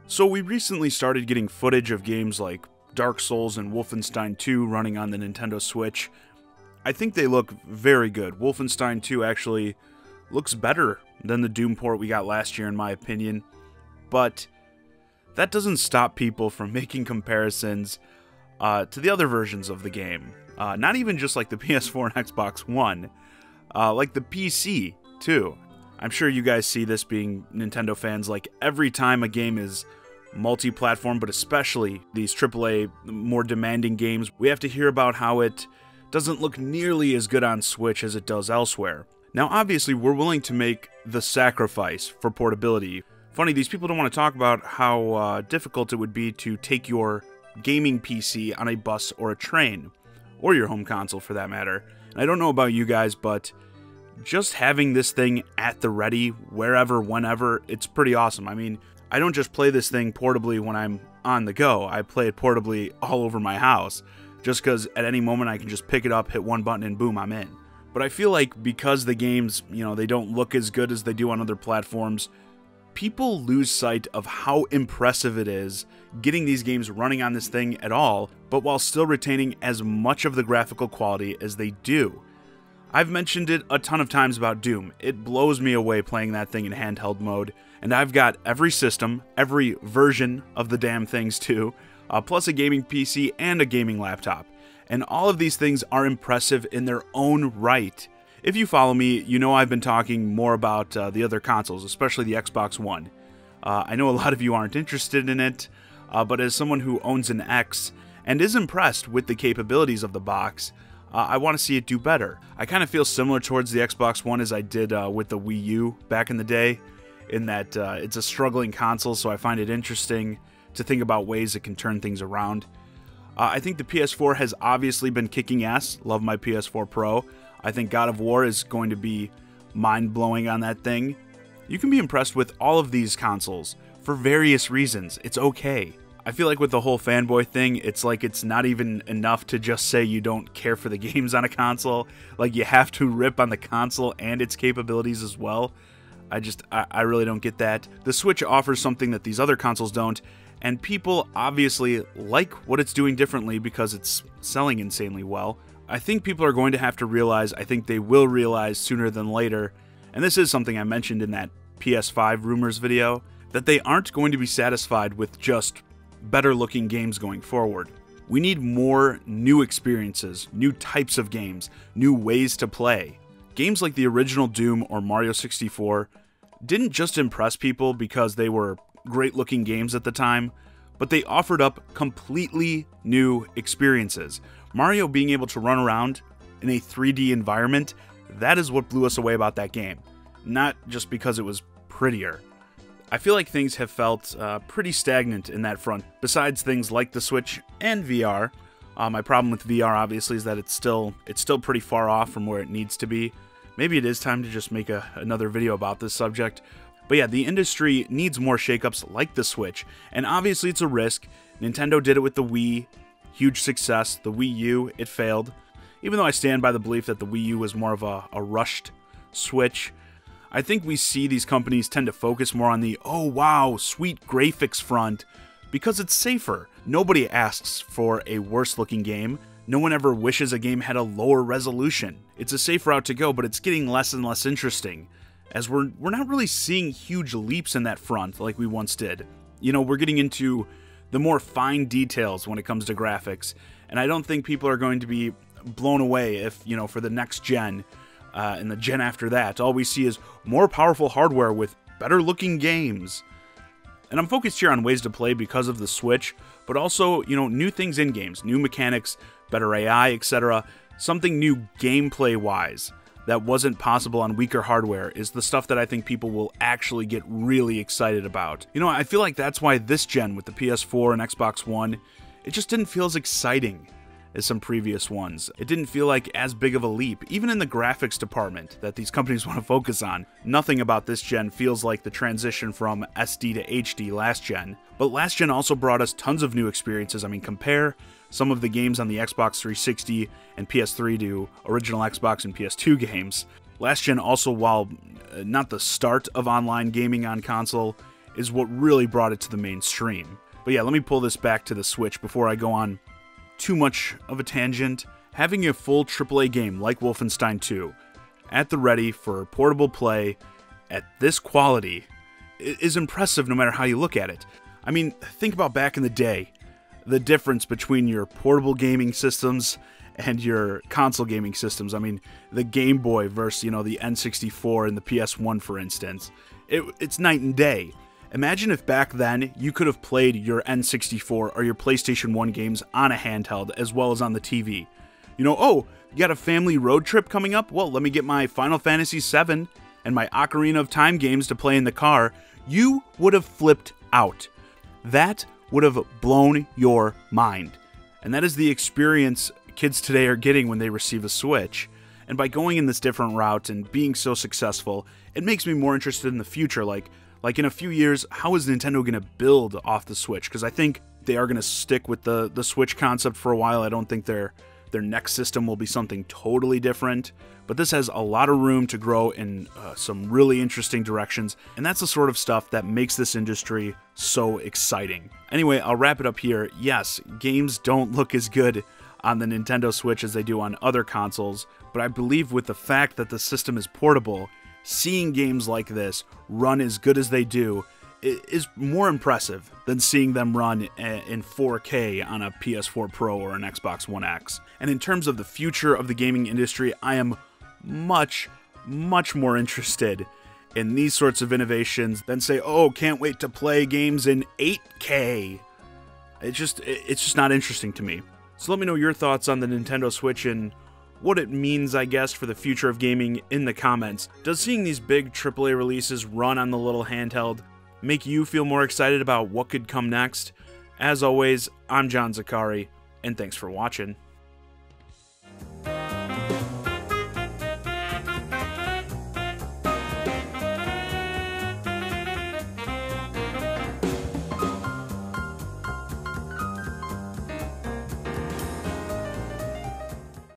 So we recently started getting footage of games like Dark Souls and Wolfenstein 2 running on the Nintendo Switch. I think they look very good. Wolfenstein 2 actually looks better than the Doom port we got last year in my opinion, but that doesn't stop people from making comparisons to the other versions of the game. Not even just like the PS4 and Xbox One, like the PC too. I'm sure you guys see this being Nintendo fans, like every time a game is multi-platform, but especially these AAA, more demanding games, we have to hear about how it doesn't look nearly as good on Switch as it does elsewhere. Now obviously we're willing to make the sacrifice for portability. Funny, these people don't want to talk about how difficult it would be to take your gaming PC on a bus or a train, or your home console for that matter. And I don't know about you guys, but just having this thing at the ready, wherever, whenever, it's pretty awesome. I mean, I don't just play this thing portably when I'm on the go. I play it portably all over my house, just because at any moment I can just pick it up, hit one button, and boom, I'm in. But I feel like because the games, they don't look as good as they do on other platforms, people lose sight of how impressive it is getting these games running on this thing at all, but while still retaining as much of the graphical quality as they do. I've mentioned it a ton of times about Doom. It blows me away playing that thing in handheld mode, and I've got every system, every version of the damn things too, plus a gaming PC and a gaming laptop. And all of these things are impressive in their own right. If you follow me, you know I've been talking more about the other consoles, especially the Xbox One. I know a lot of you aren't interested in it, but as someone who owns an X and is impressed with the capabilities of the box, I want to see it do better. I kind of feel similar towards the Xbox One as I did with the Wii U back in the day, in that it's a struggling console, so I find it interesting to think about ways it can turn things around. I think the PS4 has obviously been kicking ass. Love my PS4 Pro. I think God of War is going to be mind-blowing on that thing. You can be impressed with all of these consoles for various reasons. It's okay. I feel like with the whole fanboy thing, it's like it's not even enough to just say you don't care for the games on a console. Like, you have to rip on the console and its capabilities as well. I really don't get that. The Switch offers something that these other consoles don't, and people obviously like what it's doing differently because it's selling insanely well. I think people are going to have to realize, I think they will realize sooner than later, and this is something I mentioned in that PS5 rumors video, that they aren't going to be satisfied with just better looking games going forward. We need more new experiences, new types of games, new ways to play. Games like the original Doom or Mario 64 didn't just impress people because they were great looking games at the time, but they offered up completely new experiences. Mario being able to run around in a 3D environment, that is what blew us away about that game. Not just because it was prettier. I feel like things have felt pretty stagnant in that front, besides things like the Switch and VR. My problem with VR, obviously, is that it's still pretty far off from where it needs to be. Maybe it is time to just make another video about this subject. But yeah, the industry needs more shakeups like the Switch, and obviously it's a risk. Nintendo did it with the Wii, huge success. The Wii U, it failed. Even though I stand by the belief that the Wii U was more of a rushed Switch, I think we see these companies tend to focus more on the, oh wow, sweet graphics front, because it's safer. Nobody asks for a worse looking game. No one ever wishes a game had a lower resolution. It's a safe route to go, but it's getting less and less interesting, as we're not really seeing huge leaps in that front like we once did. We're getting into the more fine details when it comes to graphics, and I don't think people are going to be blown away if, for the next gen, and the gen after that, all we see is more powerful hardware with better looking games. And I'm focused here on ways to play because of the Switch, but also, new things in games, new mechanics, better AI, etc. Something new gameplay-wise that wasn't possible on weaker hardware is the stuff that I think people will actually get really excited about. I feel like that's why this gen with the PS4 and Xbox One, it just didn't feel as exciting as some previous ones. It didn't feel like as big of a leap, even in the graphics department that these companies want to focus on. Nothing about this gen feels like the transition from SD to HD last gen, but last gen also brought us tons of new experiences. I mean, compare some of the games on the Xbox 360 and PS3 to original Xbox and PS2 games. Last gen also, while not the start of online gaming on console, is what really brought it to the mainstream. But yeah, let me pull this back to the Switch before I go on too much of a tangent. Having a full AAA game like Wolfenstein 2 at the ready for portable play at this quality is impressive no matter how you look at it. I mean, think about back in the day, the difference between your portable gaming systems and your console gaming systems. I mean, the Game Boy versus, the N64 and the PS1, for instance. It's night and day. Imagine if back then you could have played your N64 or your PlayStation 1 games on a handheld as well as on the TV. Oh, you got a family road trip coming up? Well, let me get my Final Fantasy VII and my Ocarina of Time games to play in the car. You would have flipped out. That would have blown your mind. And that is the experience kids today are getting when they receive a Switch. And by going in this different route and being so successful, it makes me more interested in the future. Like in a few years, how is Nintendo going to build off the Switch? Because I think they are going to stick with the Switch concept for a while. I don't think their next system will be something totally different. But this has a lot of room to grow in some really interesting directions. And that's the sort of stuff that makes this industry so exciting. Anyway, I'll wrap it up here. Yes, games don't look as good on the Nintendo Switch as they do on other consoles, but I believe with the fact that the system is portable, seeing games like this run as good as they do is more impressive than seeing them run in 4K on a PS4 Pro or an Xbox One X. And in terms of the future of the gaming industry, I am much more interested in these sorts of innovations than say, oh, can't wait to play games in 8K. It's just not interesting to me. So let me know your thoughts on the Nintendo Switch and what it means, I guess, for the future of gaming in the comments. Does seeing these big AAA releases run on the little handheld make you feel more excited about what could come next? As always, I'm John Zacari, and thanks for watching.